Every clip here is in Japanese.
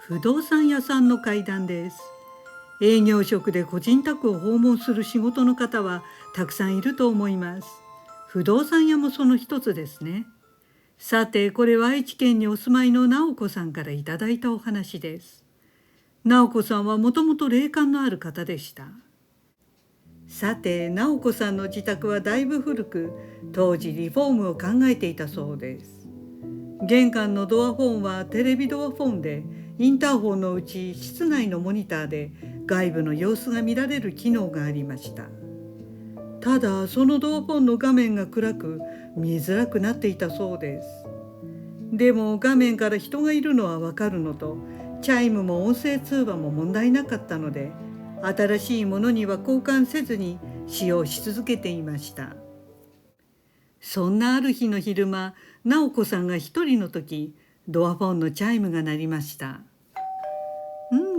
不動産屋さんの階段です。営業職で個人宅を訪問する仕事の方はたくさんいると思います。不動産屋もその一つですね。さて、これは愛知県にお住まいの直子さんからいただいたお話です。直子さんはもともと霊感のある方でした。さて、直子さんの自宅はだいぶ古く、当時リフォームを考えていたそうです。玄関のドアフォンはテレビドアフォンで、インターホンのうち室内のモニターで外部の様子が見られる機能がありました。ただ、そのドアフォンの画面が暗く見づらくなっていたそうです。でも画面から人がいるのはわかるのと、チャイムも音声通話も問題なかったので、新しいものには交換せずに使用し続けていました。そんなある日の昼間、直子さんが一人の時、ドアフォンのチャイムが鳴りました。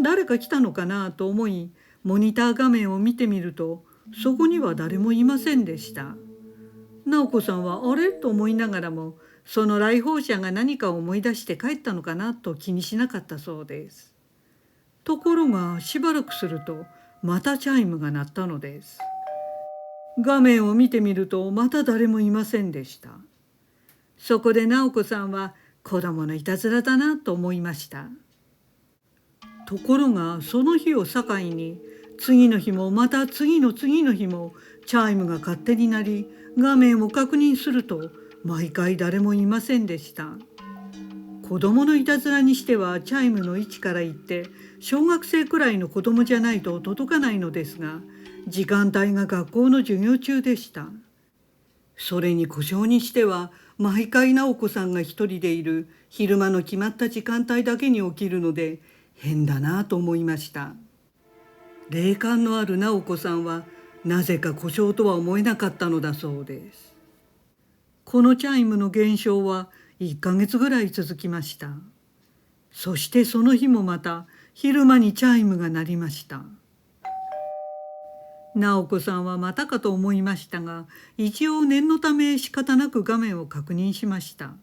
誰か来たのかなと思い、モニター画面を見てみると、そこには誰もいませんでした。直子さんはあれと思いながらも、その来訪者が何かを思い出して帰ったのかなと気にしなかったそうです。ところがしばらくすると、またチャイムが鳴ったのです。画面を見てみると、また誰もいませんでした。そこで直子さんは子供のいたずらだなと思いました。ところがその日を境に、次の日もまた次の次の日もチャイムが勝手に鳴り、画面を確認すると毎回誰もいませんでした。子供のいたずらにしてはチャイムの位置から言って小学生くらいの子供じゃないと届かないのですが、時間帯が学校の授業中でした。それに故障にしては毎回直子さんが一人でいる昼間の決まった時間帯だけに起きるので変だなと思いました。霊感のある直子さんはなぜか故障とは思えなかったのだそうです。このチャイムの現象は1ヶ月ぐらい続きました。そしてその日もまた昼間にチャイムが鳴りました。直子さんはまたかと思いましたが、一応念のため仕方なく画面を確認しました。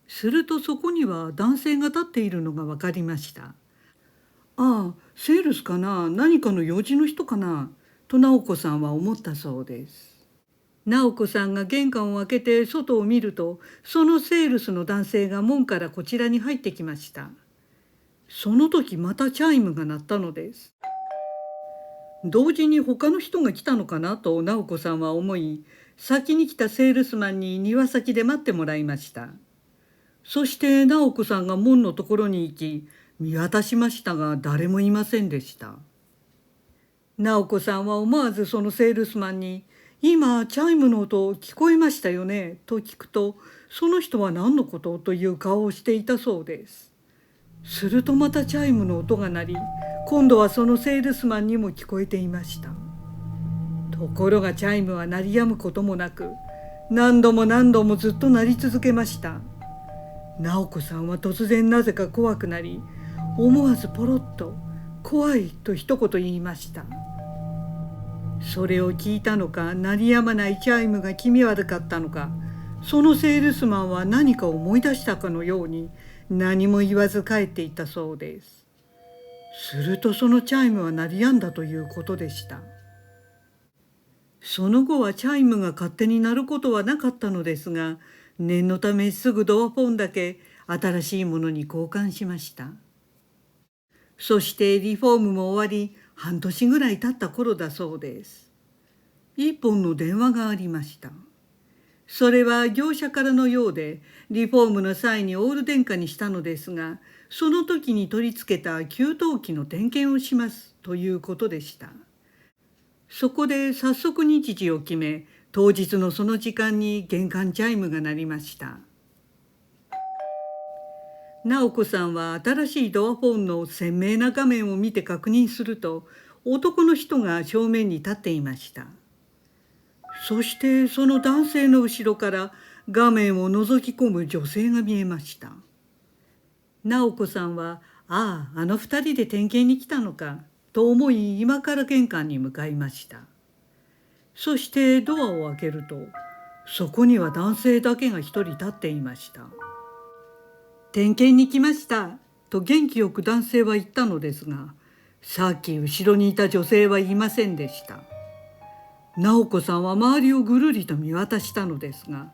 するとそこには男性が立っているのが分かりました。ああ、セールスかな、何かの用事の人かな、と直子さんは思ったそうです。直子さんが玄関を開けて外を見ると、そのセールスの男性が門からこちらに入ってきました。その時またチャイムが鳴ったのです。同時に他の人が来たのかなと直子さんは思い、先に来たセールスマンに庭先で待ってもらいました。そして直子さんが門のところに行き、見渡しましたが誰もいませんでした。直子さんは思わずそのセールスマンに、今チャイムの音聞こえましたよねと聞くと、その人は何のことという顔をしていたそうです。するとまたチャイムの音が鳴り、今度はそのセールスマンにも聞こえていました。ところがチャイムは鳴り止むこともなく、何度も何度もずっと鳴り続けました。直子さんは突然なぜか怖くなり、思わずポロッと怖いと一言言いました。それを聞いたのか、鳴り止まないチャイムが気味悪かったのか、そのセールスマンは何か思い出したかのように何も言わず帰っていったそうです。するとそのチャイムは鳴り止んだということでした。その後はチャイムが勝手に鳴ることはなかったのですが、念のためすぐドアフォンだけ新しいものに交換しました。そしてリフォームも終わり、半年ぐらい経った頃だそうです。一本の電話がありました。それは業者からのようで、リフォームの際にオール電化にしたのですが、その時に取り付けた給湯器の点検をしますということでした。そこで早速日時を決め、当日のその時間に玄関チャイムが鳴りました。直子さんは新しいドアフォンの鮮明な画面を見て確認すると、男の人が正面に立っていました。そしてその男性の後ろから画面を覗き込む女性が見えました。直子さんは、ああ、あの二人で点検に来たのかと思い、今から玄関に向かいました。そしてドアを開けると、そこには男性だけが一人立っていました。点検に来ました。と元気よく男性は言ったのですが、さっき後ろにいた女性はいませんでした。直子さんは周りをぐるりと見渡したのですが、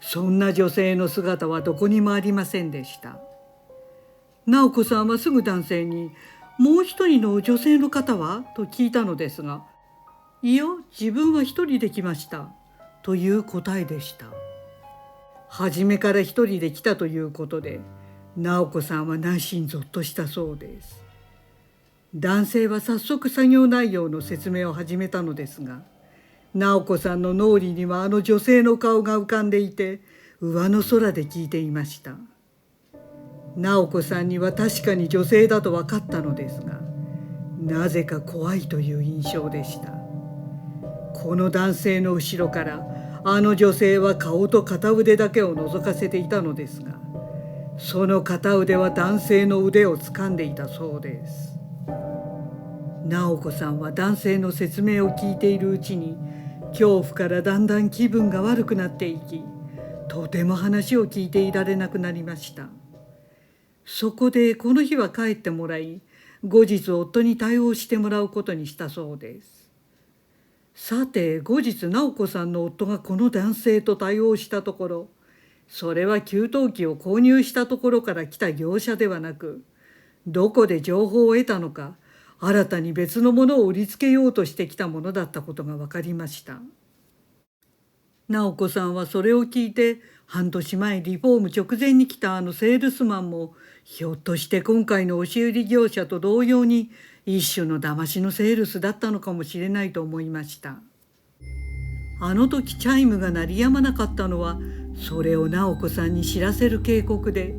そんな女性の姿はどこにもありませんでした。直子さんはすぐ男性にもう一人の女性の方はと聞いたのですが、いや、自分は一人で来ましたという答えでした。初めから一人で来たということで、直子さんは内心ぞっとしたそうです。男性は早速作業内容の説明を始めたのですが、直子さんの脳裏にはあの女性の顔が浮かんでいて、上の空で聞いていました。直子さんには確かに女性だと分かったのですが、なぜか怖いという印象でした。この男性の後ろからあの女性は顔と片腕だけを覗かせていたのですが、その片腕は男性の腕を掴んでいたそうです。直子さんは男性の説明を聞いているうちに、恐怖からだんだん気分が悪くなっていき、とても話を聞いていられなくなりました。そこでこの日は帰ってもらい、後日夫に対応してもらうことにしたそうです。さて後日直子さんの夫がこの男性と対応したところ、それは給湯器を購入したところから来た業者ではなく、どこで情報を得たのか、新たに別のものを売りつけようとしてきたものだったことが分かりました。直子さんはそれを聞いて、半年前リフォーム直前に来たあのセールスマンも、ひょっとして今回の押し売り業者と同様に一種の騙しのセールスだったのかもしれないと思いました。あの時チャイムが鳴り止まなかったのは、それを直子さんに知らせる警告で、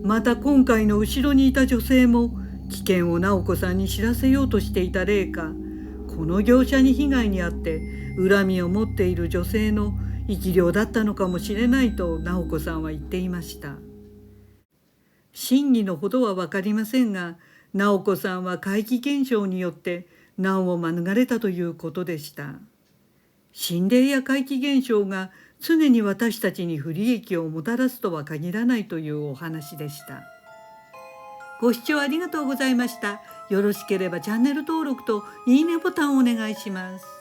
また今回の後ろにいた女性も危険を直子さんに知らせようとしていた例か、この業者に被害に遭って恨みを持っている女性の生き量だったのかもしれないと直子さんは言っていました。真偽のほどは分かりませんが、直子さんは怪奇現象によって難を免れたということでした。心霊や怪奇現象が常に私たちに不利益をもたらすとは限らないというお話でした。ご視聴ありがとうございました。よろしければチャンネル登録といいねボタンをお願いします。